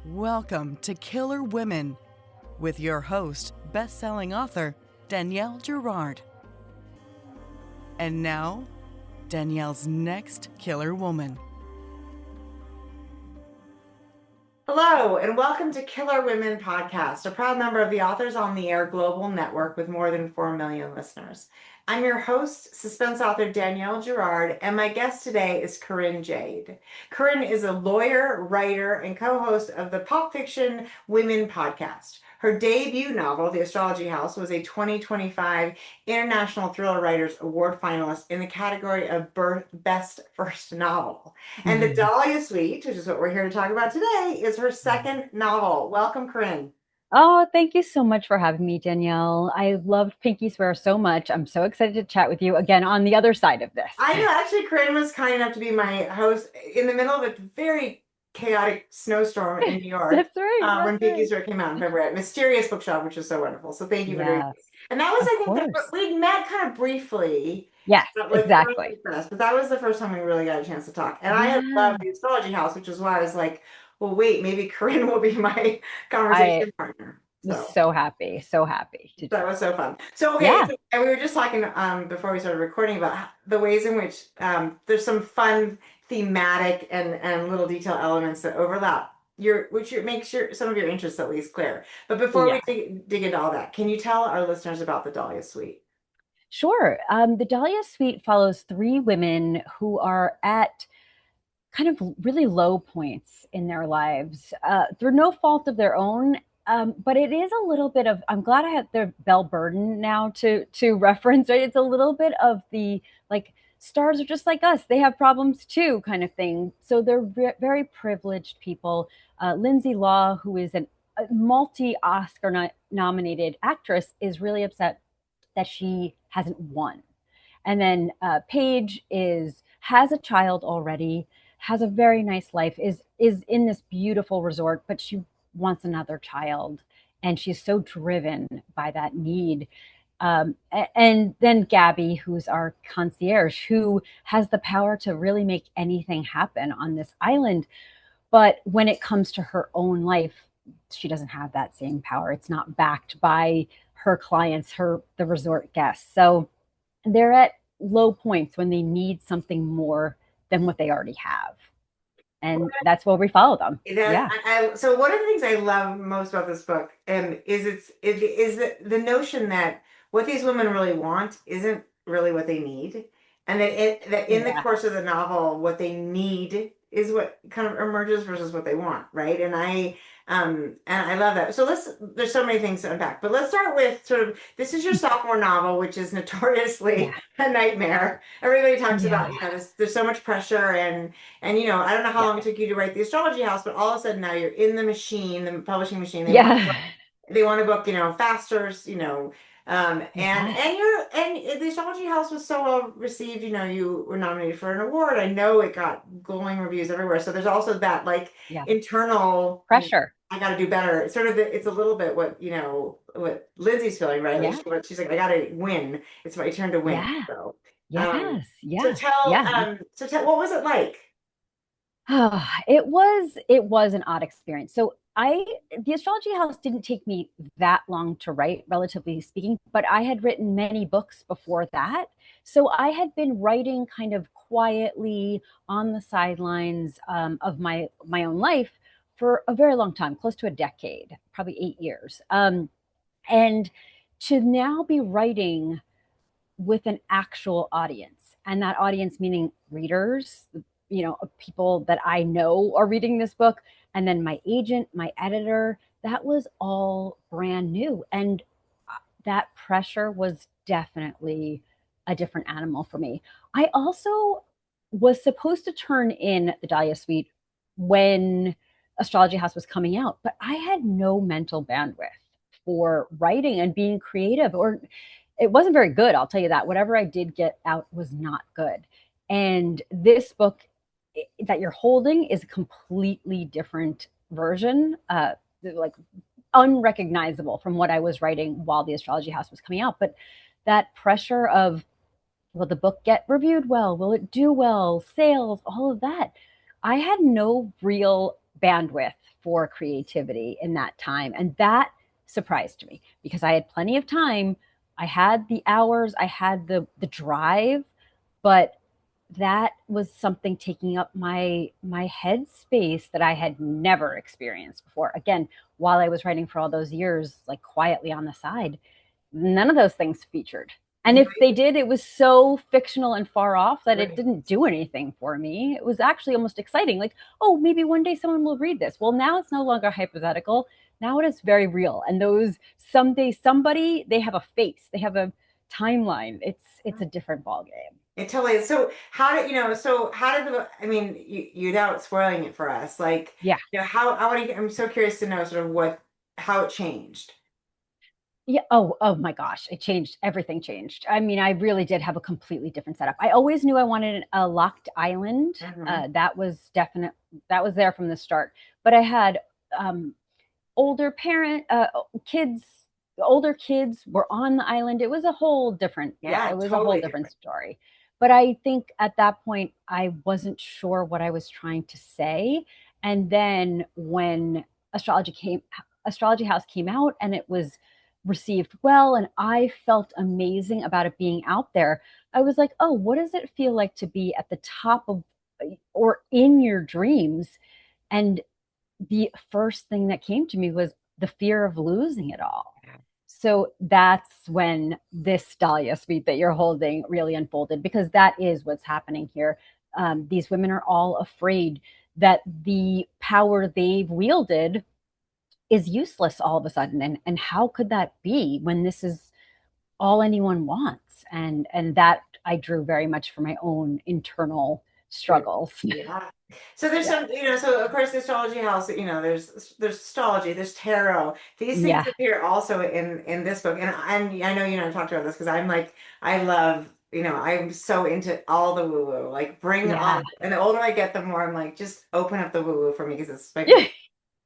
Welcome to Killer Women with your host, best-selling author, Danielle Girard. And now, Danielle's next killer woman. Hello, and welcome to Killer Women Podcast, a proud member of the Authors on the Air global network with more than 4 million listeners. I'm your host, suspense author Danielle Girard, and my guest today is Carinn Jade. Carinn is a lawyer, writer, and co-host of the Pop Fiction Women podcast. Her debut novel, The Astrology House, was a 2025 International Thriller Writers Award finalist in the category of Best First Novel. And The Dahlia Suite, which is what we're here to talk about today, is her second novel. Welcome, Carinn. Oh, thank you so much for having me, Danielle. I loved Pinky Swear so much. I'm so excited to chat with you again on the other side of this. I know, actually, Carinn was kind enough to be my host in the middle of a very chaotic snowstorm in New York. That's right. When Pinky Swear came out in February at Mysterious Bookshop, which was so wonderful. So thank you for doing it. Yes, And that was, of I think, course. we'd met kind of briefly. Yes, Like, exactly. but that was the first time we really got a chance to talk. And I had loved the Astrology House, which is why I was like, well, wait, maybe Carinn will be my conversation partner. Was so happy That was so fun. So, okay, Yeah. And we were just talking before we started recording about the ways in which there's some fun thematic and little detail elements that overlap which makes some of your interests at least clear. But before we dig into all that, can you tell our listeners about the Dahlia Suite? Sure. The Dahlia Suite follows 3 women who are at kind of really low points in their lives through no fault of their own. But it is a little bit of, I'm glad I had the Bell Burden now to reference, right? It's a little bit of the, like, stars are just like us. They have problems too kind of thing. So they're very privileged people. Lindsay Law, who is a multi-Oscar nominated actress, is really upset that she hasn't won. And then Paige has a child already, has a very nice life, is in this beautiful resort, but she wants another child, and she's so driven by that need. And then Gabby, who's our concierge, who has the power to really make anything happen on this island. But when it comes to her own life, she doesn't have that same power. It's not backed by her clients, the resort guests. So they're at low points when they need something more than what they already have. And that's where we follow them. So one of the things I love most about this book is the notion that what these women really want isn't really what they need, and that in the course of the novel, what they need is what kind of emerges versus what they want, right? And I love that. So there's so many things to unpack, but let's start with this is your sophomore novel, which is notoriously a nightmare. Everybody talks about, there's so much pressure and I don't know how long it took you to write The Astrology House, but all of a sudden now you're in the machine, the publishing machine. They want to book, faster, and the Astrology House was so well received. You were nominated for an award. I know it got glowing reviews everywhere. So there's also that internal pressure. I got to do better. It's it's a little bit what Lindsay's feeling, right? Like she's like, I got to win. It's my turn to win. Yeah. So So tell what was it like? It was an odd experience. So the Astrology House didn't take me that long to write, relatively speaking, but I had written many books before that. So I had been writing kind of quietly on the sidelines of my own life for a very long time, close to a decade, probably 8 years. And to now be writing with an actual audience, and that audience meaning readers, people that I know are reading this book, and then my agent, my editor, that was all brand new. And that pressure was definitely a different animal for me. I also was supposed to turn in the Dahlia Suite when Astrology House was coming out, but I had no mental bandwidth for writing and being creative, or it wasn't very good. I'll tell you that. Whatever I did get out was not good. And this book that you're holding is a completely different version, like unrecognizable from what I was writing while The Astrology House was coming out. But that pressure of, will the book get reviewed well? Will it do well? Sales, all of that. I had no real bandwidth for creativity in that time. And that surprised me because I had plenty of time. I had the hours, I had the drive, but that was something taking up my head space that I had never experienced before. Again, while I was writing for all those years, like quietly on the side, none of those things featured. And if they did, it was so fictional and far off that it didn't do anything for me. It was actually almost exciting. Like, oh, maybe one day someone will read this. Well, now it's no longer hypothetical. Now it is very real. And those someday somebody, they have a face, they have a timeline. It's a different ballgame. It totally is. So how did so how did I mean, without spoiling it for us, like, Yeah. how I want to, I'm so curious to know sort of how it changed. Yeah. Oh my gosh. It changed. Everything changed. I mean, I really did have a completely different setup. I always knew I wanted a locked island. That was definite. That was there from the start. But I had older kids. Older kids were on the island. It was a whole different. Yeah, It was a whole totally different different. story. But I think at that point, I wasn't sure what I was trying to say. And then when Astrology House came out, and it was received well, and I felt amazing about it being out there. I was like, oh, what does it feel like to be at the top of or in your dreams? And the first thing that came to me was the fear of losing it all. So that's when this Dahlia Suite that you're holding really unfolded, because that is what's happening here. These women are all afraid that the power they've wielded is useless all of a sudden. And how could that be when this is all anyone wants? And that I drew very much from my own internal struggles. Yeah. So there's Yeah. some, so of course the Astrology House, there's astrology, there's tarot. These things Yeah. appear also in this book. And I know you and I talked about this because I'm like, I love, I'm so into all the woo-woo. Like, bring Yeah. on, and the older I get, the more I'm like, just open up the woo-woo for me because it's like,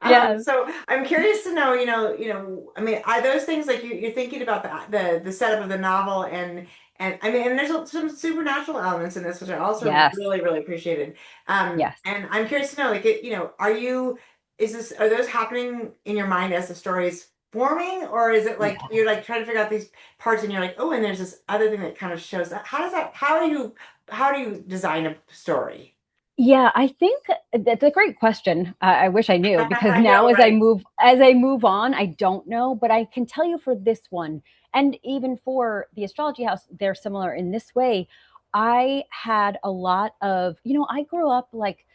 Yes. so I'm curious to know, I mean, are those things like you're thinking about the setup of the novel, and I mean, and there's some supernatural elements in this, which I also Yes. really, really appreciated. Yes. And I'm curious to know, like, are those happening in your mind as the story's forming, or is it like Yeah. you're like trying to figure out these parts and you're like, oh, and there's this other thing that kind of shows that. How do you design a story? Yeah, I think that's a great question. I wish I knew, because I now know, right? as I move on, I don't know, but I can tell you for this one, and even for the Astrology House, they're similar in this way. I had a lot of, I grew up like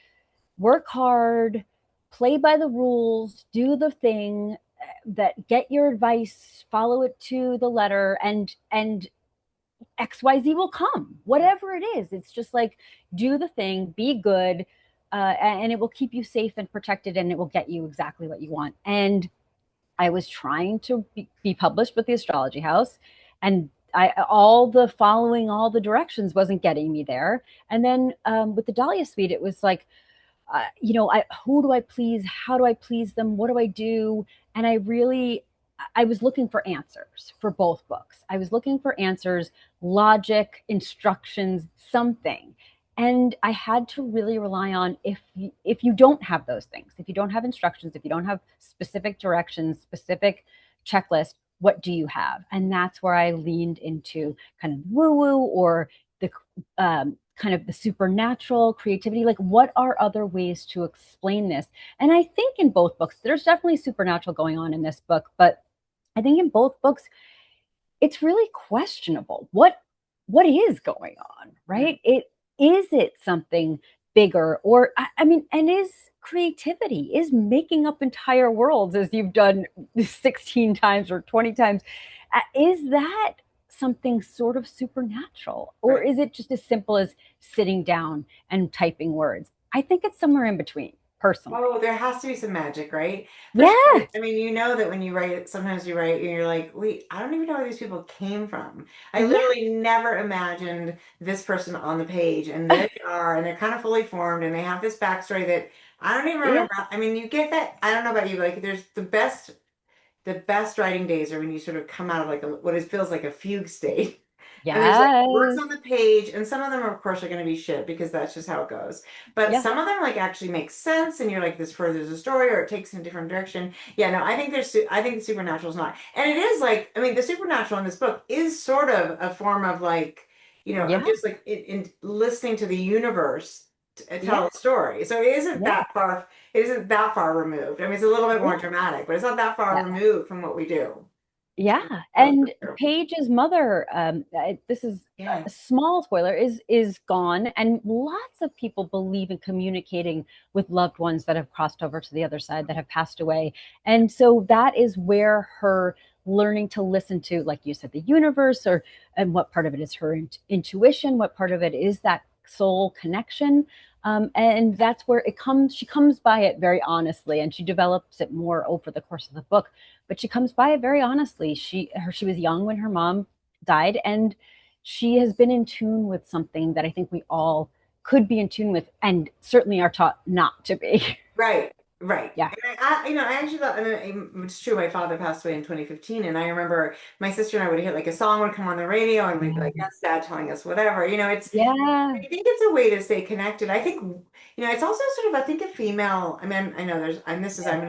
work hard, play by the rules, do the thing that get your advice, follow it to the letter, and XYZ will come, whatever it is. It's just like, do the thing, be good, and it will keep you safe and protected, and it will get you exactly what you want. And I was trying to be published with the Astrology House, and all the directions wasn't getting me there. And then with the Dahlia Suite, it was like, who do I please? How do I please them? What do I do? And I was looking for answers for both books. I was looking for answers, logic, instructions, something. And I had to really rely on, if you don't have those things, if you don't have instructions, if you don't have specific directions, specific checklist, what do you have? And that's where I leaned into kind of woo woo, or the kind of the supernatural creativity. Like, what are other ways to explain this? And I think in both books, there's definitely supernatural going on in this book, but I think in both books, it's really questionable. What is going on, right? It something bigger, or I mean, and is creativity, is making up entire worlds as you've done 16 times or 20 times, is that something sort of supernatural, or Right. is it just as simple as sitting down and typing words? I think it's somewhere in between, personally. Oh, there has to be some magic, right? For sure. Yes. I mean, that when you write, sometimes you write and you're like, wait, I don't even know where these people came from. I Yeah. literally never imagined this person on the page, and there they are, and they're kind of fully formed, and they have this backstory that I don't even Yeah. remember. I mean, you get that. I don't know about you, like, there's the best writing days are when you sort of come out of like what it feels like a fugue state. And there's like Yes. words on the page, and some of them, of course, are going to be shit because that's just how it goes. But Yeah. some of them like actually make sense, and you're like, this furthers the story, or it takes in a different direction. Yeah, no, I think I think the supernatural is not, and it is like, I mean, the supernatural in this book is sort of a form of like, of Yeah. just like in listening to the universe tell Yeah. a story. So it isn't Yeah. that far. It isn't that far removed. I mean, it's a little bit more Yeah. dramatic, but it's not that far Yeah. removed from what we do. Yeah. So And Paige's mother, this is yeah. a small spoiler, is gone. And lots of people believe in communicating with loved ones that have crossed over to the other side, that have passed away. And so that is where her learning to listen to, like you said, the universe, or and what part of it is her intuition, what part of it is that soul connection. And that's where it comes. She comes by it very honestly, and she develops it more over the course of the book. But she comes by it very honestly. She was young when her mom died, and she has been in tune with something that I think we all could be in tune with, and certainly are taught not to be. Right, right. Yeah. And I actually thought, I mean, it's true. My father passed away in 2015, and I remember my sister and I would hear like a song would come on the radio, and we'd be like, "That's Dad telling us whatever." It's. Yeah. I think it's a way to stay connected. I think, it's also sort of, I think a female. I mean, I know there's, and this is, Yeah. I'm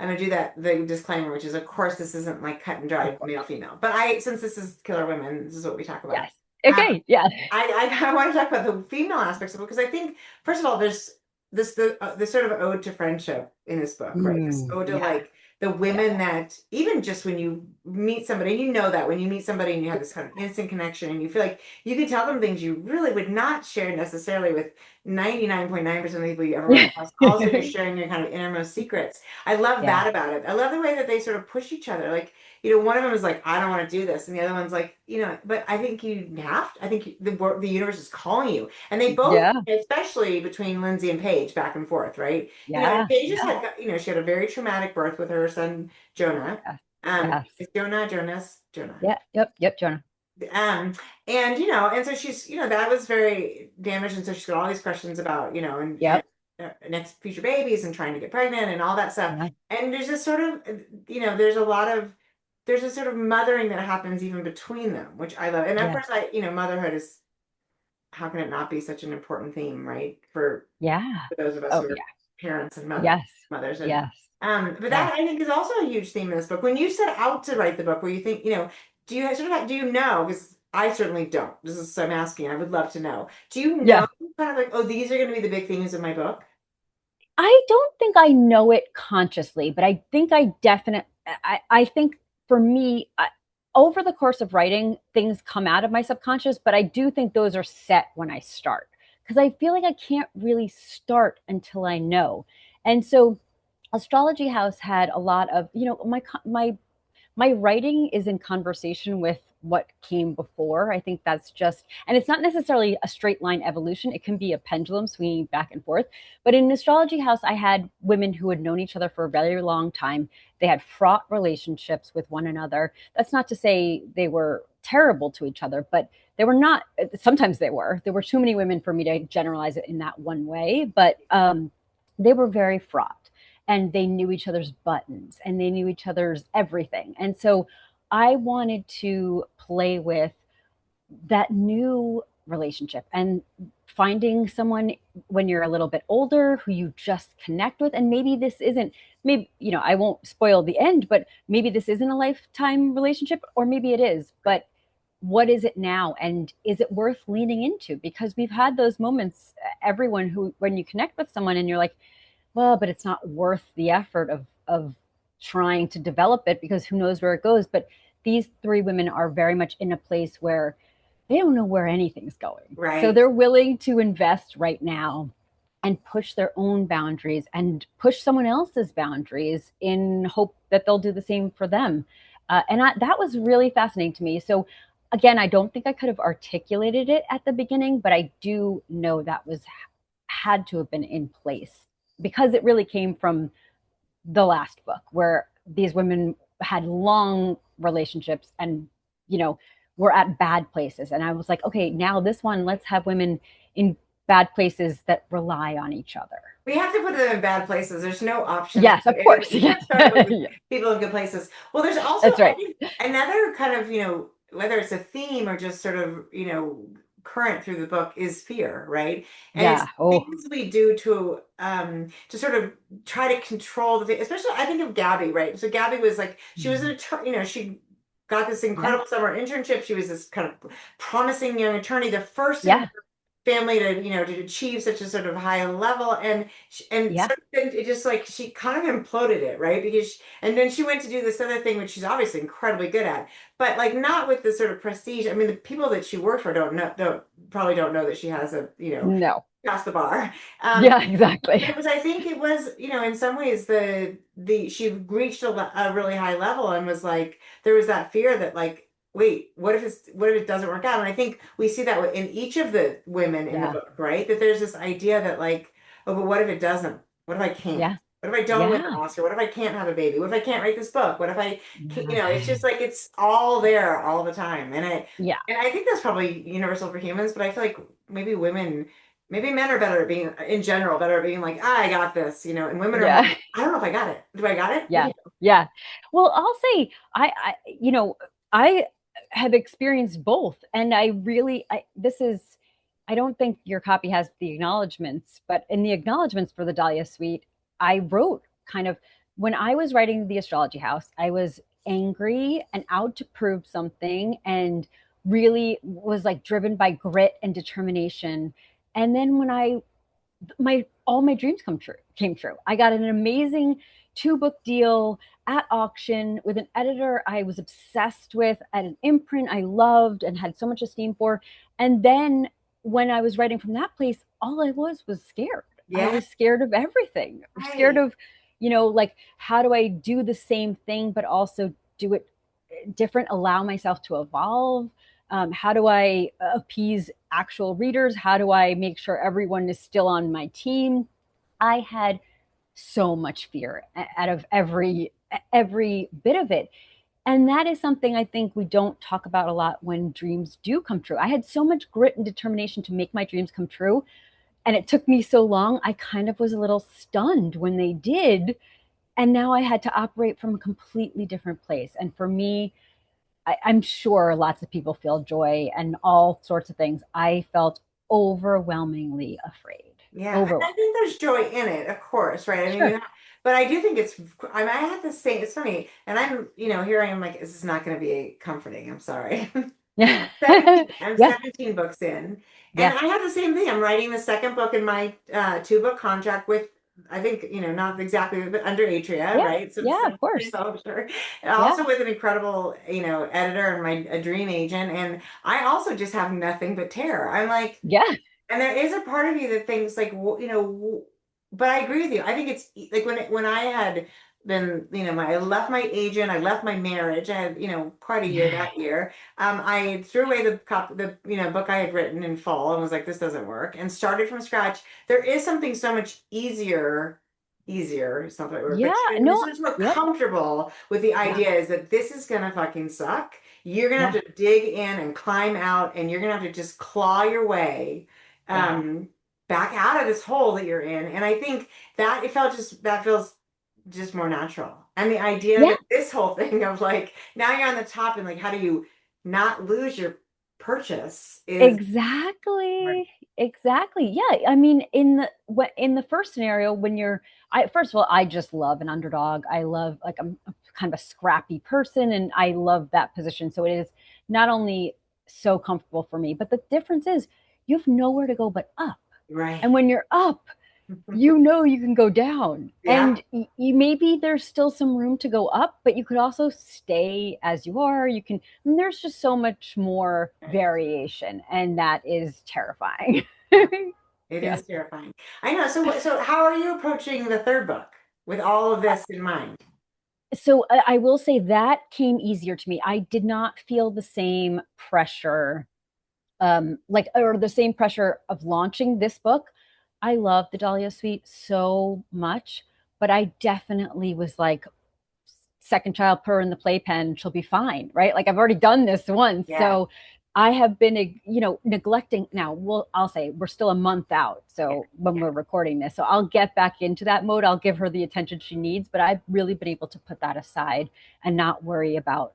gonna do that the disclaimer, which is, of course, this isn't like cut and Of dried course. male female, but since this is Killer Women, this is what we talk about. Yes. Okay. Yeah. I want to talk about the female aspects of it because I think, first of all, there's the sort of ode to friendship in this book, right? This ode to Yeah. like the women that even just when you meet somebody, that when you meet somebody and you have this kind of instant connection and you feel like you can tell them things you really would not share necessarily with 99.9% of the people you ever run across. Also, you're sharing your kind of innermost secrets. I love Yeah. that about it. I love the way that they sort of push each other. Like, one of them is like, I don't want to do this. And the other one's like, but I think you have to. I think the universe is calling you. And they both, Yeah. especially between Lindsay and Paige, back and forth, right? Yeah. Paige just had, she had a very traumatic birth with her son, Jonah. Yes. Yes. Is Jonas? Jonah. Yeah. Yep. Jonah. And so she's, that was very damaged. And so she's got all these questions about, Yep. next future babies and trying to get pregnant and all that stuff. Yeah. And there's this sort of, there's a sort of mothering that happens even between them, which I love. And of course, motherhood is, how can it not be such an important theme, right? For those of us who are parents and mothers. And, Yes. but that I think is also a huge theme in this book. When you set out to write the book, where you think, do you know, because I certainly don't. This is, so I'm asking, I would love to know. Do you know kind of like, oh, these are going to be the big themes of my book? I don't think I know it consciously, but I think I think for me, over the course of writing, things come out of my subconscious, but I do think those are set when I start, because I feel like I can't really start until I know. And so Astrology House had a lot of, my writing is in conversation with what came before. I think that's just, and it's not necessarily a straight line evolution. It can be a pendulum swinging back and forth. But in Astrology House, I had women who had known each other for a very long time. They had fraught relationships with one another. That's not to say they were terrible to each other, but they were not. Sometimes they were. There were too many women for me to generalize it in that one way, but they were very fraught, and they knew each other's buttons, and they knew each other's everything. And so I wanted to play with that new relationship and finding someone when you're a little bit older who you just connect with. And maybe this isn't, maybe, I won't spoil the end, but maybe this isn't a lifetime relationship, or maybe it is. But what is it now? And is it worth leaning into? Because we've had those moments, everyone, who, when you connect with someone and you're like, well, but it's not worth the effort of trying to develop it, because who knows where it goes. But these three women are very much in a place where they don't know where anything's going. Right. So they're willing to invest right now and push their own boundaries and push someone else's boundaries in hope that they'll do the same for them. That was really fascinating to me. So again, I don't think I could have articulated it at the beginning, but I do know that had to have been in place, because it really came from the last book, where these women had long relationships and, were at bad places. And I was like, okay, now this one, let's have women in bad places that rely on each other. We have to put them in bad places. There's no option. Yes, of course. People in good places. Well, there's also, that's right, I think, another kind of, whether it's a theme or just sort of, current through the book is fear, right? And it's Yeah. Oh, things we do to sort of try to control the thing. Especially, I think of Gabby, right? So Gabby was like, she was an attorney, she got this yeah. incredible summer internship. She was this kind of promising young attorney, the first in Yeah. family to to achieve such a sort of high level, and Yeah. sort of then it just like she kind of imploded it, right? And then she went to do this other thing which she's obviously incredibly good at, but like not with the sort of prestige. I mean, the people that she worked for don't probably don't know that she has a No. past the bar. Yeah, exactly. But it was, I think it was, in some ways the she reached a really high level and was like, there was that fear that like, wait, what if it doesn't work out? And I think we see that in each of the women in the Yeah. book, right? That there's this idea that like, oh, but what if it doesn't? What if I can't? Yeah. What if I don't win an Yeah. Oscar? What if I can't have a baby? What if I can't write this book? What if I can't, Yeah. it's just like it's all there all the time. Yeah. And I think that's probably universal for humans, but I feel like maybe women, maybe men are better at being, in general, better at being like, I got this, and women are more, Yeah. I don't know if I got it. Do I got it? Yeah. Yeah. Well, I'll say I have experienced both. And I don't think your copy has the acknowledgments, but in the acknowledgments for the Dahlia Suite, I wrote kind of when I was writing the Astrology House, I was angry and out to prove something and really was like driven by grit and determination. And then when I my all my dreams came true. I got an amazing 2-book deal at auction with an editor I was obsessed with at an imprint I loved and had so much esteem for. And then when I was writing from that place, all I was scared. I Yeah. was scared of everything. Scared Right. of, like how do I do the same thing but also do it different, allow myself to evolve? How do I appease actual readers? How do I make sure everyone is still on my team? I had so much fear out of every bit of it. And that is something I think we don't talk about a lot when dreams do come true. I had so much grit and determination to make my dreams come true. And it took me so long. I kind of was a little stunned when they did. And now I had to operate from a completely different place. And for me, I'm sure lots of people feel joy and all sorts of things. I felt overwhelmingly afraid. Yeah, and I Overwhelmed. think there's joy in it, of course, right? I mean, Sure. but I do think I mean, I have to say, it's funny, and I'm, here I am, like, this is not going to be comforting. I'm sorry. Yeah. 17, I'm Yeah. 17 books in, and Yeah. I have the same thing. I'm writing the second book in my 2-book contract with, I think, not exactly, but under Atria, Yeah. right? So it's Yeah. a Of course. publisher. Yeah. Also with an incredible, editor and a dream agent, and I also just have nothing but terror. I'm like. Yeah. And there is a part of you that thinks like, but I agree with you. I think it's like when I had been, I left my agent, I left my marriage. I had, quite a year Yeah. that year. I threw away the book I had written in fall and was like, this doesn't work, and started from scratch. There is something so much easier, it's not the right word, Yeah. but No. so much more Yep. comfortable with the Yeah. idea is that this is gonna fucking suck. You're gonna have Yeah. to dig in and climb out, and you're gonna have to just claw your way Yeah. um back out of this hole that you're in. And I think that that feels just more natural. And the idea Yeah. that this whole thing of like now you're on the top and like how do you not lose your purchase is Exactly. Exactly. Yeah. I mean, in the first scenario, when you're, I first of all, I just love an underdog. I love like I'm kind of a scrappy person, and I love that position. So it is not only so comfortable for me, but the difference is you have nowhere to go but up. And right. when you're up, you can go down, Yeah. and you maybe there's still some room to go up, but you could also stay as you are. You can, and there's just so much more Right. variation, and that is terrifying. Yeah. It Yeah. is terrifying. I know. So how are you approaching the third book with all of this in mind? So I will say that came easier to me. I did not feel the same pressure, or the same pressure of launching this book. I love the Dahlia Suite so much, but I definitely was like, second child purr in the playpen, she'll be fine, right? Like I've already done this once. Yeah. So I have been, neglecting now. Well, I'll say we're still a month out. Yeah. So when Yeah. we're recording this, so I'll get back into that mode. I'll give her the attention she needs, but I've really been able to put that aside and not worry about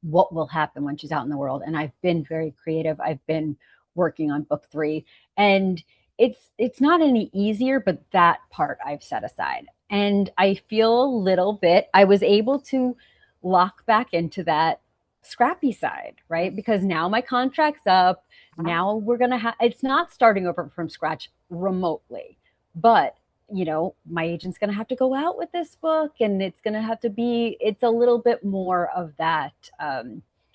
what will happen when she's out in the world. And I've been very creative. I've been working on book 3, and it's not any easier, but that part I've set aside. And I feel a little bit, I was able to lock back into that scrappy side, right? Because now my contract's up. Now we're going to have, it's not starting over from scratch remotely, but my agent's going to have to go out with this book, and it's going to have to be, it's a little bit more of that,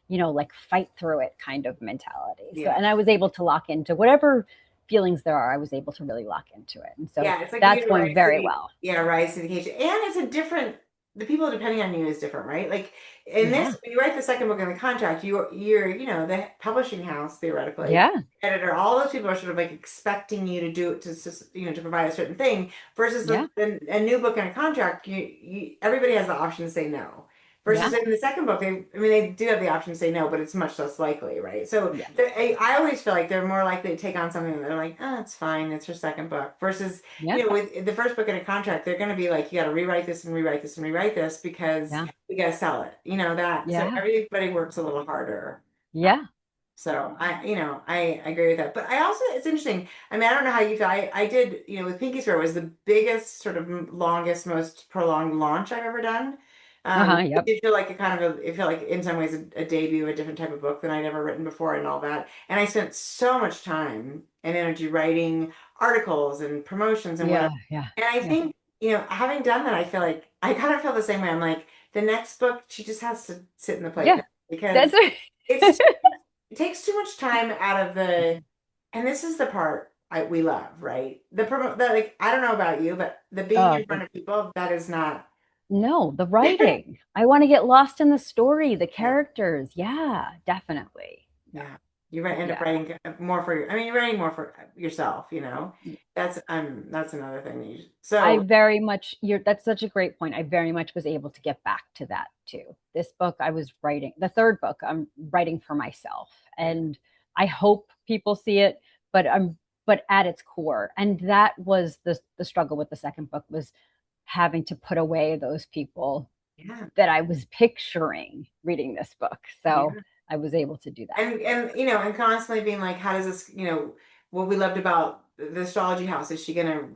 like fight through it kind of mentality. So, and I was able to lock into whatever feelings there are, I was able to really lock into it. And so it's like that's going very well. Yeah, rise to the occasion. And it's a different, the people depending on you is different, right? Like in this, when you write the second book in the contract, you're the publishing house, theoretically, editor, all those people are sort of like expecting you to do it to provide a certain thing, versus a new book in a contract, everybody has the option to say no. Versus in the second book, they do have the option to say no, but it's much less likely, right? So I always feel like they're more likely to take on something that they're like, oh, it's fine, it's her second book. Versus, with the first book in a contract, they're going to be like, you got to rewrite this and rewrite this and rewrite this because we got to sell it. So everybody works a little harder. So I agree with that. But I also, it's interesting. I mean, I don't know how you feel. I did, with Pinky Swear was the biggest, sort of longest, most prolonged launch I've ever done. It did feel like it felt like in some ways a debut, a different type of book than I'd ever written before and all that. And I spent so much time and energy writing articles and promotions and whatever. And I think, having done that, I feel like I kind of feel the same way. I'm like, the next book, she just has to sit in the playground because that's right. it takes too much time out of the, and this is the part we love, right? Like, I don't know about you, but the being in front of people, that is not. No, the writing. I want to get lost in the story, the characters. Yeah, definitely. Yeah. You end up writing more for you're writing more for yourself, That's another thing I very much that's such a great point. I very much was able to get back to that too. This book I was writing, the third book, I'm writing for myself. And I hope people see it, but at its core. And that was the struggle with the second book, was having to put away those people that I was picturing reading this book. So I was able to do that. And constantly being like, how does this, what we loved about the Astrology House, is she gonna,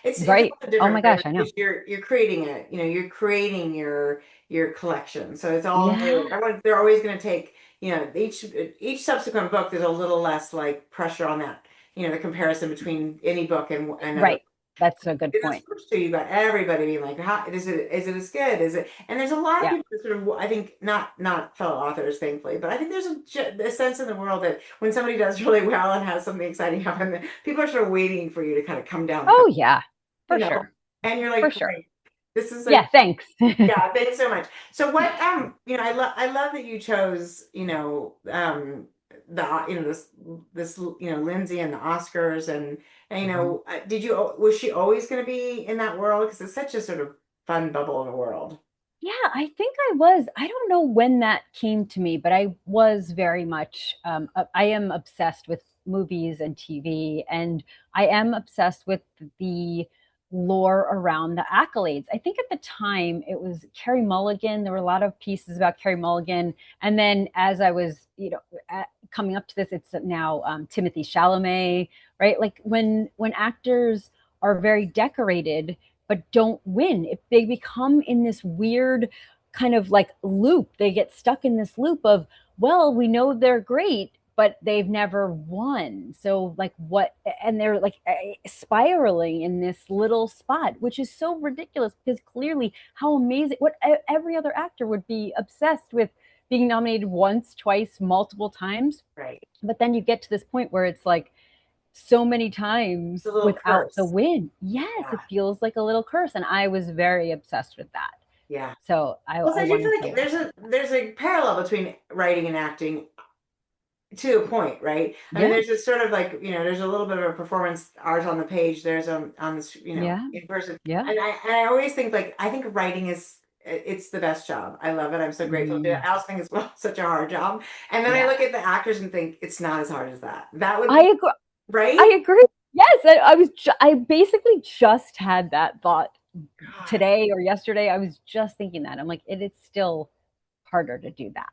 it's right. Oh my gosh, I know. You're creating it, you're creating your collection. So it's all new. They're always gonna take, each subsequent book, there's a little less like pressure on that, the comparison between any book and right. That's a good point. So you got everybody being like, "How is it? Is it as good? Is it?" And there's a lot of people that sort of, I think, not fellow authors, thankfully, but I think there's a sense in the world that when somebody does really well and has something exciting happen, people are sort of waiting for you to kind of come down. Oh yeah, for sure. And you're like, for sure. This is like, thanks. Thanks so much. So what I love that you chose this Lindsay and the Oscars and was she always going to be in that world, because it's such a sort of fun bubble of a world? Yeah, I think I was. I don't know when that came to me, but I was very much I am obsessed with movies and TV, and I am obsessed with the lore around the accolades. I think at the time it was Carey Mulligan. There were a lot of pieces about Carey Mulligan. And then as I was, coming up to this, it's now Timothée Chalamet, right? Like when actors are very decorated but don't win, if they become in this weird kind of like loop, they get stuck in this loop of, well, we know they're great, but they've never won. So like what, and they're like spiraling in this little spot, which is so ridiculous, because clearly how amazing, what every other actor would be obsessed with being nominated once, twice, multiple times. Right. But then you get to this point where it's like so many times without the win. Yes, it feels like a little curse. And I was very obsessed with that. Yeah. So I do feel like there's a parallel between writing and acting, to a point, right? I mean, there's this sort of like, there's a little bit of a performance art on the page. There's on this, in person. Yeah. And I always think, like, I think writing it's the best job. I love it. I'm so grateful to do it. I also think it's such a hard job. And then I look at the actors and think it's not as hard as that. That would be, I agree. Right? I agree. Yes, I basically just had that thought today or yesterday. I was just thinking that. I'm like, it is still harder to do that.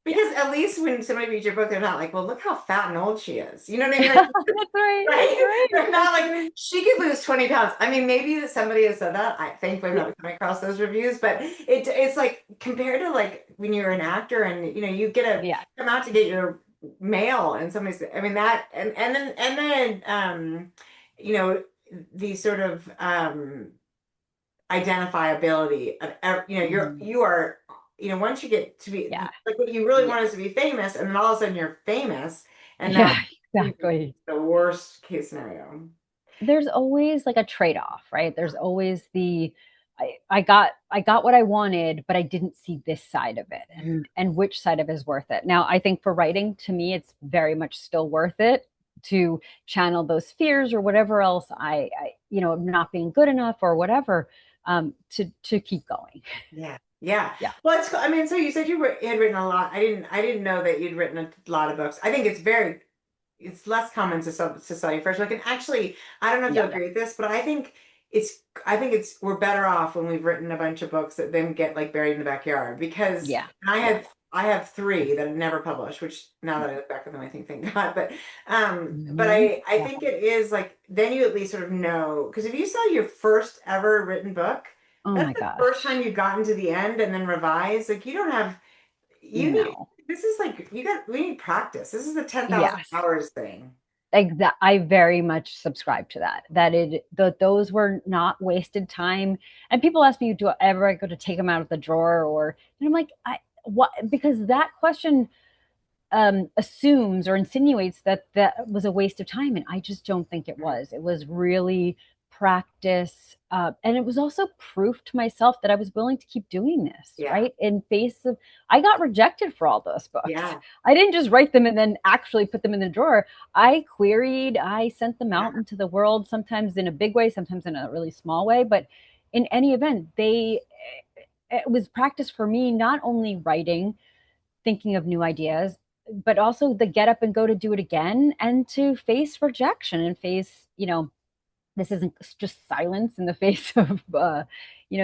Because at least when somebody reads your book, they're not like, well, look how fat and old she is. You know what I mean? Like, That's right. That's right? right. They're not That's like right. she could lose 20 pounds. I mean, maybe that somebody has said that. I thankfully I'm Yeah. not coming across those reviews, but it's like compared to like when you're an actor and you get to Yeah. come out to get your mail and somebody's I mean that and then you know the sort of identifiability of Mhm. you are once you get to be Yeah. like what you really Yeah. want is to be famous and then all of a sudden you're famous and now Yeah, exactly. the worst case scenario. There's always like a trade-off, right? There's always I got what I wanted, but I didn't see this side of it. And which side of it is worth it. Now, I think for writing, to me, it's very much still worth it to channel those fears or whatever else not being good enough or whatever, to keep going. Yeah. Yeah. Yeah. Well, it's cool. I mean, so you said had written a lot. I didn't know that you'd written a lot of books. I think it's less common to sell your first book. And actually, I don't know if you'll Yeah. agree with this, but I think it's we're better off when we've written a bunch of books that then get like buried in the backyard because Yeah. I Yeah. have I have three that I've never published, which now that I look back at them, I think thank God. But I Yeah. think it is like then you at least sort of know because if you sell your first ever written book, Oh that's my the first gosh. time you've gotten to the end and then revise. Like you don't have you need No. this is like we need practice. This is the 10,000 Yes. hours thing. I very much subscribe to that. Those were not wasted time. And people ask me, do I ever go to take them out of the drawer and I'm like, what? Because that question assumes or insinuates that that was a waste of time. And I just don't think it was. It was really practice. And it was also proof to myself that I was willing to keep doing this, Yeah. right? In face of, I got rejected for all those books. Yeah. I didn't just write them and then actually put them in the drawer. I queried, I sent them Yeah. out into the world, sometimes in a big way, sometimes in a really small way. But in any event, it was practice for me, not only writing, thinking of new ideas, but also the get up and go to do it again and to face rejection and face, this isn't just silence in the face of,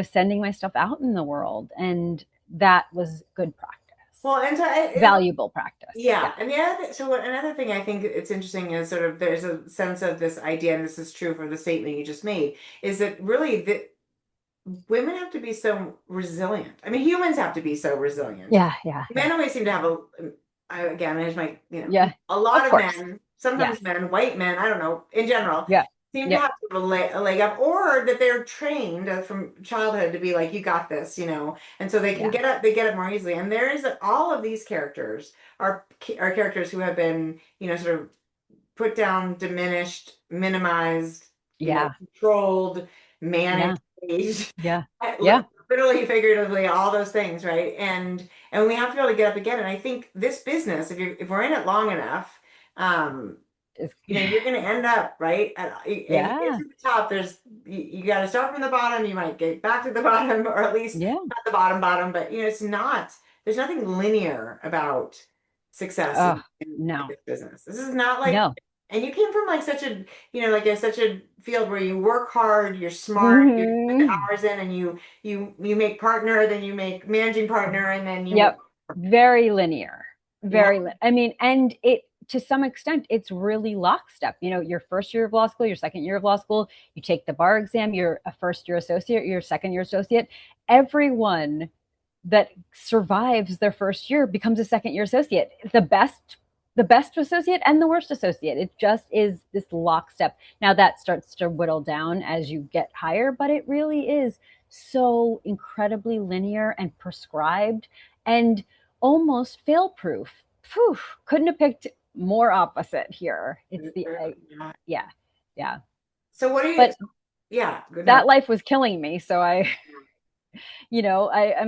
sending my stuff out in the world. And that was good practice, Well, and so valuable practice. yeah, Yeah. and another thing I think it's interesting is sort of there's a sense of this idea, and this is true for the statement you just made, is that really that women have to be so resilient. I mean, humans have to be so resilient. Yeah. Yeah. Yeah. Men always seem to have again, there's my, Yeah. a Of lot of course. men, sometimes Yes. men, white men, I don't know, in general, Yeah. seem to Yep. have sort of a leg up, or that they're trained from childhood to be like, you got this, and so they can Yeah. get up more easily. And there is all of these characters are characters who have been, sort of put down, diminished, minimized, Yeah. controlled, Yeah. managed, Yeah. Yeah. literally, figuratively, all those things, right? And we have to be able to get up again. And I think this business, if we're in it long enough, um, It's, you're going to end up right if you get yeah. to the top. You got to start from the bottom. You might get back to the bottom, or at least Yeah. not the bottom. But it's not. There's nothing linear about success Oh, in no. this business. This is not like. No. And you came from like such a field where you work hard, you're smart, you put the Mhm. hours in, and you make partner, then you make managing partner, and then you. Yep. Very linear. Yeah, I mean, and it, to some extent, it's really lockstep. Your first year of law school, your second year of law school, you take the bar exam, you're a first year associate, you're a second year associate. Everyone that survives their first year becomes a second year associate. The best associate and the worst associate. It just is this lockstep. Now that starts to whittle down as you get higher, but it really is so incredibly linear and prescribed and almost fail proof. Phew, couldn't have picked more opposite here. It's the yeah. yeah, yeah. So what do you? But Yeah, no. that life was killing me, so I'm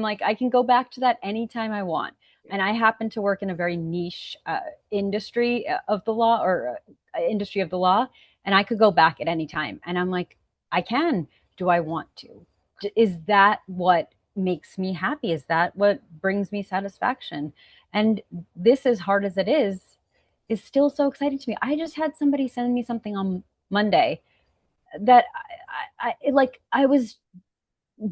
like, I can go back to that anytime I want. And I happen to work in a very niche industry of the law, or industry of the law, and I could go back at any time. And I'm like, I can. Do I want to? Is that what makes me happy? Is that what brings me satisfaction? And this, as hard as it is still so exciting to me. I just had somebody send me something on Monday that I was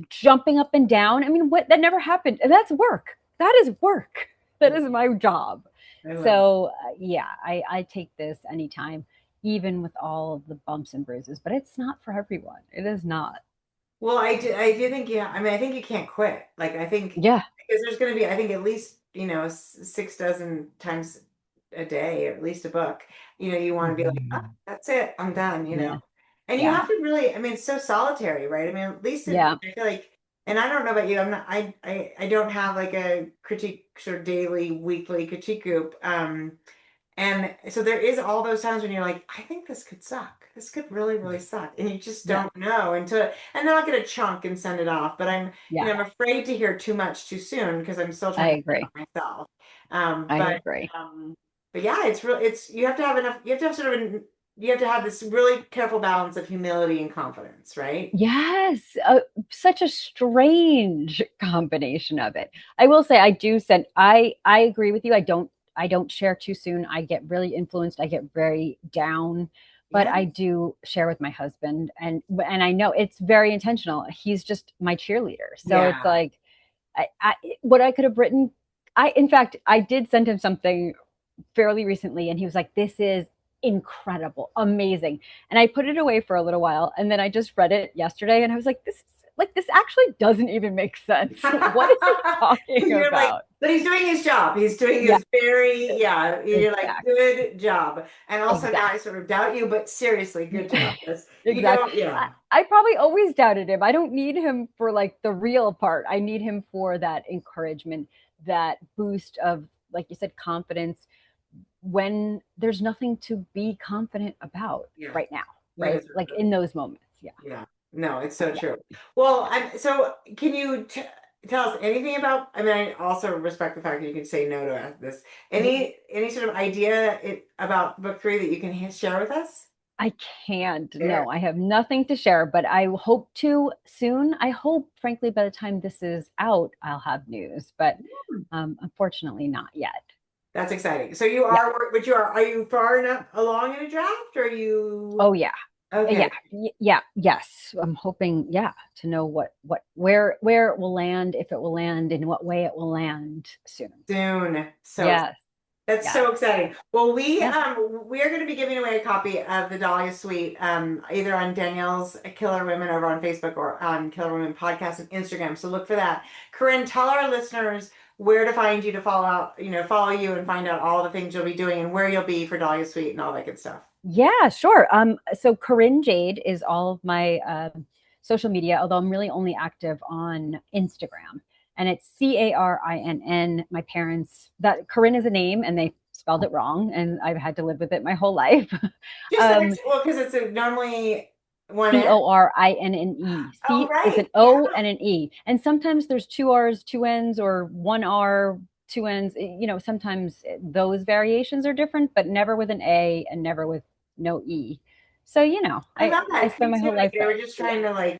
jumping up and down. I mean, what, that never happened. That's work. That is work. That is my job. I love it. So yeah, I take this anytime, even with all of the bumps and bruises. But it's not for everyone. It is not. Well, I do think, yeah, I mean, I think you can't quit. Like, I think, Yeah. because there's going to be, I think at least, 6 dozen times a day, or at least a book, you want to be like, oh, Mhm. that's it, I'm done. Yeah. And you Yeah. have to really, I mean, it's so solitary, right? I mean, at least Yeah. I feel like, and I don't know about you, I'm not, I don't have like a critique sort of daily, weekly critique group. And so there is all those times when you're like, I think this could suck. This could really, really suck. And you just Yeah. don't know until, and then I'll get a chunk and send it off. But Yeah. I'm afraid to hear too much too soon because I'm still I trying to figure agree. out myself. Um, I but, agree. but yeah, you have to have enough, you have to have sort of, you have to have this really careful balance of humility and confidence, right? Yes, such a strange combination of it. I will say I do send I agree with you. I don't share too soon. I get really influenced. I get very down, but Yeah. I do share with my husband and I know it's very intentional. He's just my cheerleader. So it's Yeah. like what I could have written in fact I did send him something fairly recently and he was like, this is incredible, amazing. And I put it away for a little while and then I just read it yesterday and I was like this actually doesn't even make sense. What is he talking You're like, about? but he's doing his job. He's doing Yeah, his yeah, you're like, exactly. good job. And also now I Exactly. sort of doubt you, but seriously, good job. You Exactly. don't, yeah. I probably always doubted him. I don't need him for like the real part. I need him for that encouragement, that boost of, like you said, confidence when there's nothing to be confident about Yeah. right now, That right? is Like really, in those moments. Yeah. yeah. No, it's so Yeah. true. Well, so can you tell us anything about, I mean, I also respect the fact that you can say no to this. Any sort of idea about book three that you can share with us? I can't. There. No, I have nothing to share, but I hope to soon. I hope, frankly, by the time this is out, I'll have news, but unfortunately, not yet. That's exciting. So you Yeah. are, but are you far enough along in a draft? Or are Oh, you, yeah. okay, Yeah. Yeah. Yes. I'm hoping, yeah, to know where it will land, if it will land, in what way it will land soon. soon. So Yes. that's Yes. so exciting. Well, Yeah. we are going to be giving away a copy of the Dahlia Suite, either on Danielle's Killer Women over on Facebook or on Killer Women Podcast and Instagram. So look for that. Carinn, tell our listeners where to find you to follow you and find out all the things you'll be doing and where you'll be for Dahlia Suite and all that good stuff. Yeah, sure. So Carinn Jade is all of my social media, although I'm really only active on Instagram. And it's Carinn. My parents, that Carinn is a name and they spelled it wrong, and I've had to live with it my whole life. Just um, well, because it's normally one N. Corinne. Oh, It's an right. Yeah. O and an E. And sometimes there's two R's, two N's, or one R, two N's. Sometimes those variations are different, but never with an A and never with no E. So, I I, love I that spend my whole creativity. life They there. were just Yeah. trying to like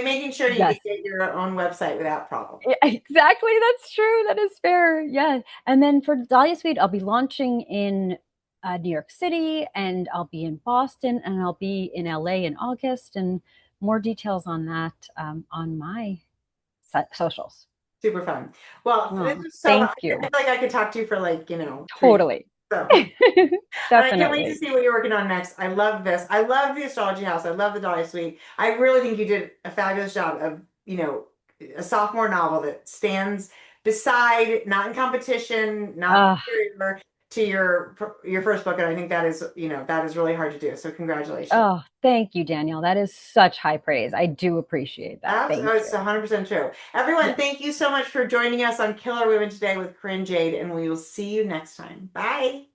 making sure you Yes. could get your own website without problem. Yeah, exactly. That's true. That is fair. Yeah. And then for Dahlia Suite, I'll be launching in New York City and I'll be in Boston and I'll be in LA in August and more details on that on my socials. Super fun. Well, this Oh, is so I thank feel you. like I could talk to you for 3 days. Totally. So, and I can't wait to Definitely. see what you're working on next. I love this. I love the Astrology House. I love the Dahlia Suite. I really think you did a fabulous job of, a sophomore novel that stands beside, not in competition, not Uh, inferior to your first book. And I think that is really hard to do. So congratulations. oh, thank you, Danielle. That is such high praise. I do appreciate that. Thank It's you. 100% true. Everyone, Yeah. thank you so much for joining us on Killer Women today with Carinn Jade, and we will see you next time. Bye.